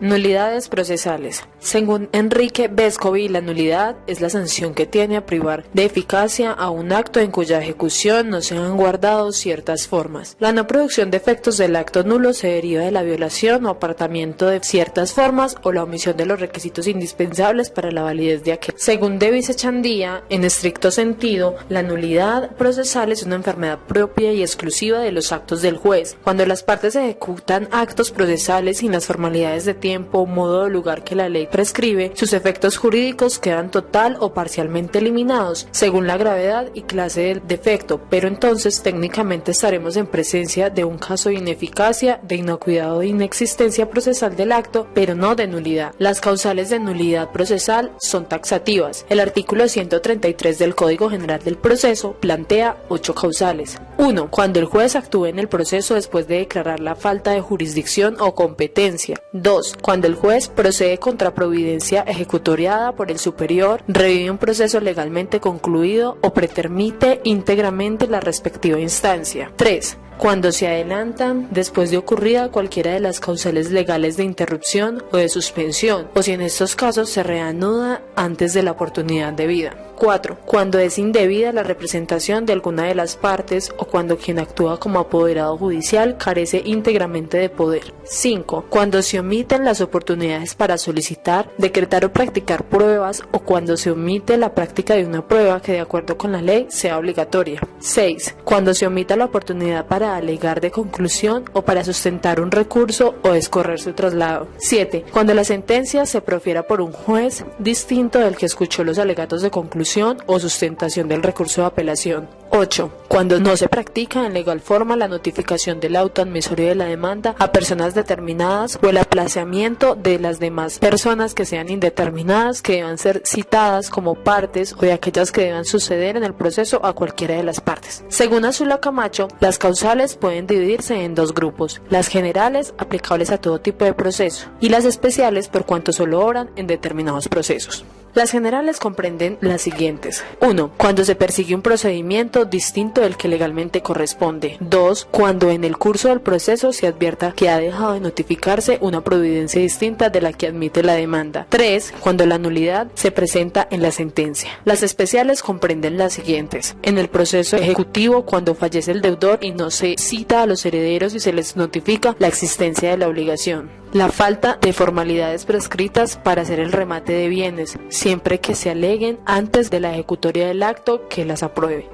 Nulidades procesales. Según Enrique Vescovi, la nulidad es la sanción que tiene a privar de eficacia a un acto en cuya ejecución no se han guardado ciertas formas. La no producción de efectos del acto nulo se deriva de la violación o apartamiento de ciertas formas o la omisión de los requisitos indispensables para la validez de aquel. Según Davis Echandía, en estricto sentido, la nulidad procesal es una enfermedad propia y exclusiva de los actos del juez. Cuando las partes ejecutan actos procesales sin las formalidades de tiempo, modo o lugar que la ley prescribe, sus efectos jurídicos quedan total o parcialmente eliminados, según la gravedad y clase del defecto, pero entonces técnicamente estaremos en presencia de un caso de ineficacia, de inocuidad o de inexistencia procesal del acto, pero no de nulidad. Las causales de nulidad procesal son taxativas. El artículo 133 del Código General del Proceso plantea 8 causales. 1. Cuando el juez actúe en el proceso después de declarar la falta de jurisdicción o competencia. 2. Cuando el juez procede contra providencia ejecutoriada por el superior, revive un proceso legalmente concluido o pretermite íntegramente la respectiva instancia. 3. Cuando se adelantan después de ocurrida cualquiera de las causales legales de interrupción o de suspensión, o si en estos casos se reanuda antes de la oportunidad debida. 4. Cuando es indebida la representación de alguna de las partes o cuando quien actúa como apoderado judicial carece íntegramente de poder. 5. Cuando se omiten las oportunidades para solicitar, decretar o practicar pruebas o cuando se omite la práctica de una prueba que de acuerdo con la ley sea obligatoria. 6. Cuando se omita la oportunidad para alegar de conclusión o para sustentar un recurso o escorrer su traslado. 7. Cuando la sentencia se profiera por un juez distinto del que escuchó los alegatos de conclusión o sustentación del recurso de apelación. 8. Cuando no se practica en legal forma la notificación del auto admisorio de la demanda a personas determinadas o el aplazamiento de las demás personas que sean indeterminadas que deban ser citadas como partes o de aquellas que deban suceder en el proceso a cualquiera de las partes. Según Azula Camacho, las causales pueden dividirse en 2 grupos: las generales, aplicables a todo tipo de proceso, y las especiales por cuanto solo obran en determinados procesos. Las generales comprenden las siguientes: 1. Cuando se persigue un procedimiento distinto del que legalmente corresponde. 2. Cuando en el curso del proceso se advierta que ha dejado de notificarse una providencia distinta de la que admite la demanda. 3. Cuando la nulidad se presenta en la sentencia. Las especiales comprenden las siguientes: en el proceso ejecutivo, cuando fallece el deudor y no se cita a los herederos y se les notifica la existencia de la obligación. La falta de formalidades prescritas para hacer el remate de bienes, siempre que se aleguen antes de la ejecutoria del acto que las apruebe.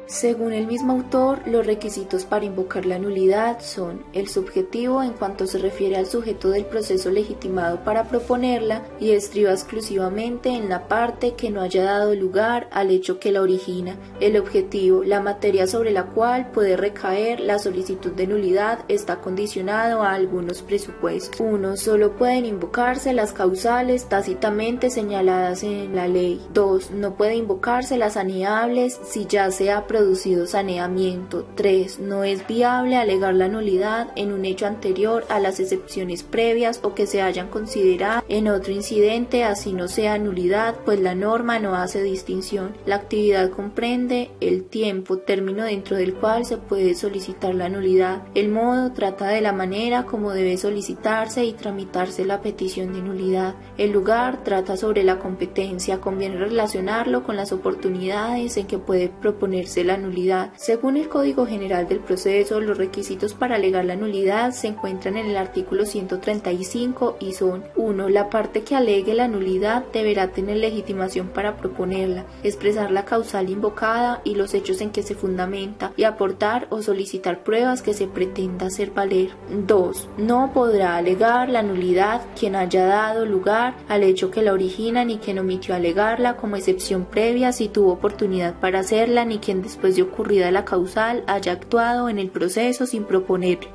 Según el mismo autor, los requisitos para invocar la nulidad son el subjetivo en cuanto se refiere al sujeto del proceso legitimado para proponerla y estriba exclusivamente en la parte que no haya dado lugar al hecho que la origina. El objetivo, la materia sobre la cual puede recaer la solicitud de nulidad, está condicionado a algunos presupuestos. 1. Solo pueden invocarse las causales tácitamente señaladas en la ley. 2. No puede invocarse las saneables si ya se ha producido saneamiento. 3. No es viable alegar la nulidad en un hecho anterior a las excepciones previas o que se hayan considerado en otro incidente, así no sea nulidad, pues la norma no hace distinción. La actividad comprende el tiempo, término dentro del cual se puede solicitar la nulidad. El modo trata de la manera como debe solicitarse y tramitarse la petición de nulidad. El lugar trata sobre la competencia. Conviene relacionarlo con las oportunidades en que puede proponerse la nulidad. Según el Código General del Proceso, los requisitos para alegar la nulidad se encuentran en el artículo 135 y son: 1. La parte que alegue la nulidad deberá tener legitimación para proponerla, expresar la causal invocada y los hechos en que se fundamenta y aportar o solicitar pruebas que se pretenda hacer valer. 2. No podrá alegar la nulidad quien haya dado lugar al hecho que la origina ni quien omitió alegarla como excepción previa si tuvo oportunidad para hacerla, ni quien después de ocurrida la causal haya actuado en el proceso sin proponerla.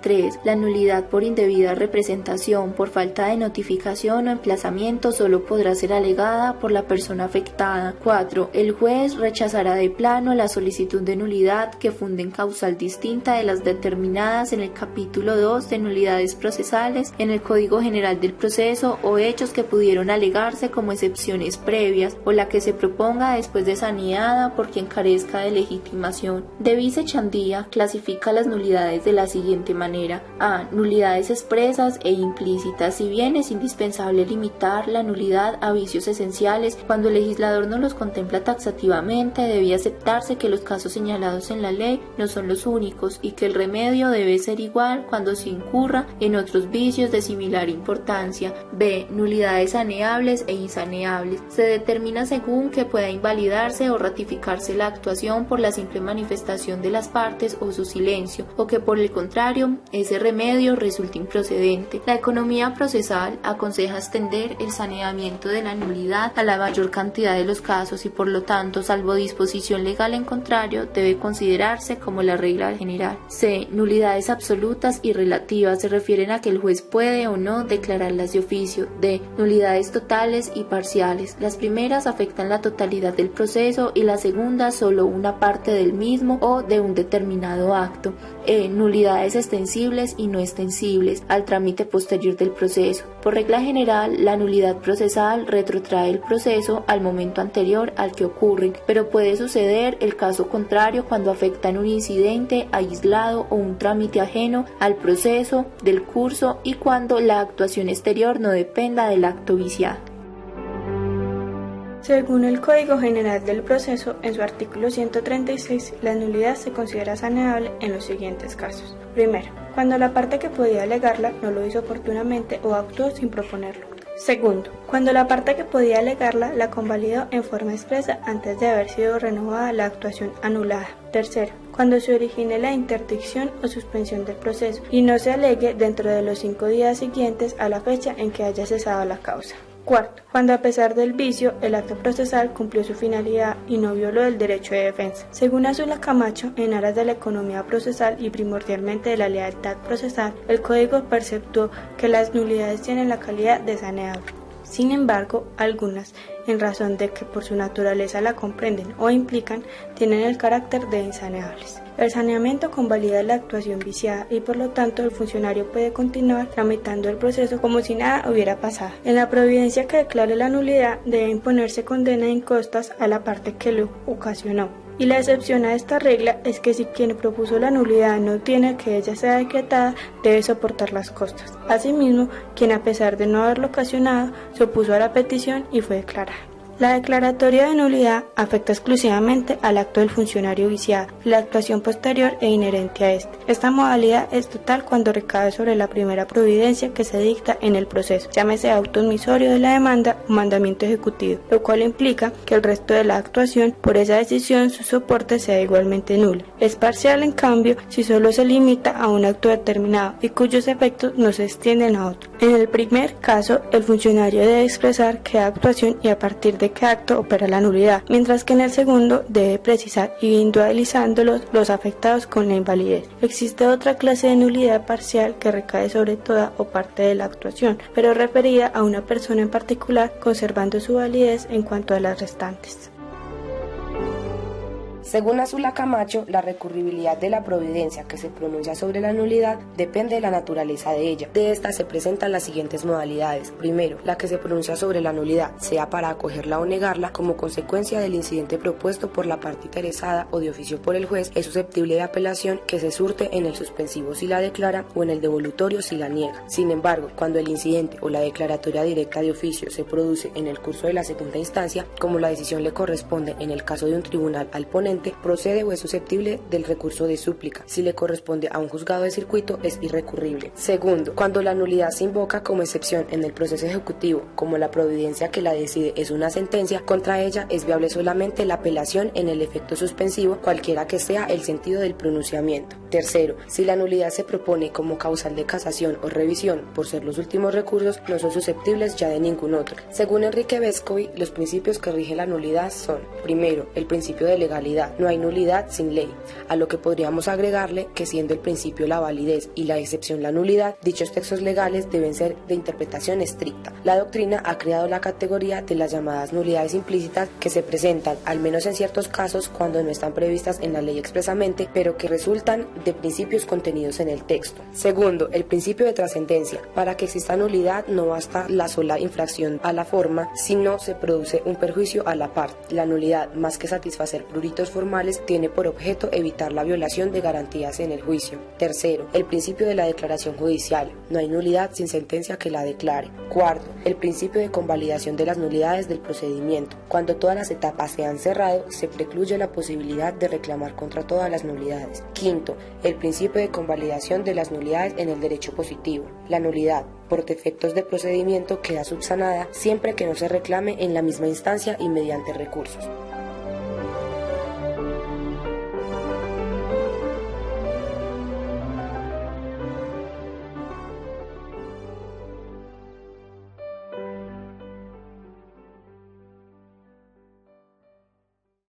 3. La nulidad por indebida representación, por falta de notificación o emplazamiento solo podrá ser alegada por la persona afectada. 4. El juez rechazará de plano la solicitud de nulidad que funde en causal distinta de las determinadas en el capítulo 2 de nulidades procesales en el Código General del Proceso o hechos que pudieron alegarse como excepciones previas, o la que se propone imponga después de saneada por quien carezca de legitimación. Devise Chandía clasifica las nulidades de la siguiente manera: a. Nulidades expresas e implícitas. Si bien es indispensable limitar la nulidad a vicios esenciales, cuando el legislador no los contempla taxativamente, debía aceptarse que los casos señalados en la ley no son los únicos y que el remedio debe ser igual cuando se incurra en otros vicios de similar importancia. B. Nulidades saneables e insaneables. Se determina según que pueda invalidarse o ratificarse la actuación por la simple manifestación de las partes o su silencio, o que por el contrario ese remedio resulte improcedente. La economía procesal aconseja extender el saneamiento de la nulidad a la mayor cantidad de los casos y por lo tanto, salvo disposición legal en contrario, debe considerarse como la regla general. C. Nulidades absolutas y relativas. Se refieren a que el juez puede o no declararlas de oficio. D. Nulidades totales y parciales. Las primeras afectan la totalidad del proceso y la segunda solo una parte del mismo o de un determinado acto. E. Nulidades extensibles y no extensibles al trámite posterior del proceso. Por regla general, la nulidad procesal retrotrae el proceso al momento anterior al que ocurre, pero puede suceder el caso contrario cuando afectan un incidente aislado o un trámite ajeno al proceso del curso y cuando la actuación exterior no dependa del acto viciado. Según el Código General del Proceso, en su artículo 136, la nulidad se considera saneable en los siguientes casos. Primero, cuando la parte que podía alegarla no lo hizo oportunamente o actuó sin proponerlo. Segundo, cuando la parte que podía alegarla la convalidó en forma expresa antes de haber sido renovada la actuación anulada. Tercero, cuando se origine la interdicción o suspensión del proceso y no se alegue dentro de los 5 días siguientes a la fecha en que haya cesado la causa. Cuarto, cuando a pesar del vicio, el acto procesal cumplió su finalidad y no violó el derecho de defensa. Según Azula Camacho, en aras de la economía procesal y primordialmente de la lealtad procesal, el Código perceptuó que las nulidades tienen la calidad de saneable. Sin embargo, algunas, en razón de que por su naturaleza la comprenden o implican, tienen el carácter de insaneables. El saneamiento convalida la actuación viciada y por lo tanto el funcionario puede continuar tramitando el proceso como si nada hubiera pasado. En la providencia que declare la nulidad debe imponerse condena en costas a la parte que lo ocasionó. Y la excepción a esta regla es que si quien propuso la nulidad no tiene que ella sea decretada, debe soportar las costas. Asimismo, quien a pesar de no haberlo ocasionado, se opuso a la petición y fue declarada. La declaratoria de nulidad afecta exclusivamente al acto del funcionario viciado y la actuación posterior e inherente a este. Esta modalidad es total cuando recae sobre la primera providencia que se dicta en el proceso, llámese auto admisorio de la demanda o mandamiento ejecutivo, lo cual implica que el resto de la actuación, por esa decisión, su soporte sea igualmente nulo. Es parcial, en cambio, si solo se limita a un acto determinado y cuyos efectos no se extienden a otro. En el primer caso, el funcionario debe expresar qué actuación y a partir de qué acto opera la nulidad, mientras que en el segundo debe precisar individualizándolos los afectados con la invalidez. Existe otra clase de nulidad parcial que recae sobre toda o parte de la actuación, pero referida a una persona en particular, conservando su validez en cuanto a las restantes. Según Azula Camacho, la recurribilidad de la providencia que se pronuncia sobre la nulidad depende de la naturaleza de ella. De esta se presentan las siguientes modalidades. Primero, la que se pronuncia sobre la nulidad, sea para acogerla o negarla, como consecuencia del incidente propuesto por la parte interesada o de oficio por el juez, es susceptible de apelación que se surte en el suspensivo si la declara o en el devolutorio si la niega. Sin embargo, cuando el incidente o la declaratoria directa de oficio se produce en el curso de la segunda instancia, como la decisión le corresponde en el caso de un tribunal al ponente, procede o es susceptible del recurso de súplica. Si le corresponde a un juzgado de circuito, es irrecurrible. Segundo, cuando la nulidad se invoca como excepción en el proceso ejecutivo, como la providencia que la decide es una sentencia, contra ella es viable solamente la apelación en el efecto suspensivo, cualquiera que sea el sentido del pronunciamiento. Tercero, si la nulidad se propone como causal de casación o revisión, por ser los últimos recursos, no son susceptibles ya de ningún otro. Según Enrique Vescovi, los principios que rigen la nulidad son: primero, el principio de legalidad. No hay nulidad sin ley, a lo que podríamos agregarle que siendo el principio la validez y la excepción la nulidad, dichos textos legales deben ser de interpretación estricta. La doctrina ha creado la categoría de las llamadas nulidades implícitas que se presentan, al menos en ciertos casos, cuando no están previstas en la ley expresamente, pero que resultan de principios contenidos en el texto. Segundo, el principio de trascendencia. Para que exista nulidad no basta la sola infracción a la forma, sino se produce un perjuicio a la parte. La nulidad, más que satisfacer pruritos formales, tiene por objeto evitar la violación de garantías en el juicio. Tercero, el principio de la declaración judicial. No hay nulidad sin sentencia que la declare. Cuarto, el principio de convalidación de las nulidades del procedimiento. Cuando todas las etapas se han cerrado, se precluye la posibilidad de reclamar contra todas las nulidades. Quinto, el principio de convalidación de las nulidades en el derecho positivo. La nulidad, por defectos de procedimiento, queda subsanada siempre que no se reclame en la misma instancia y mediante recursos.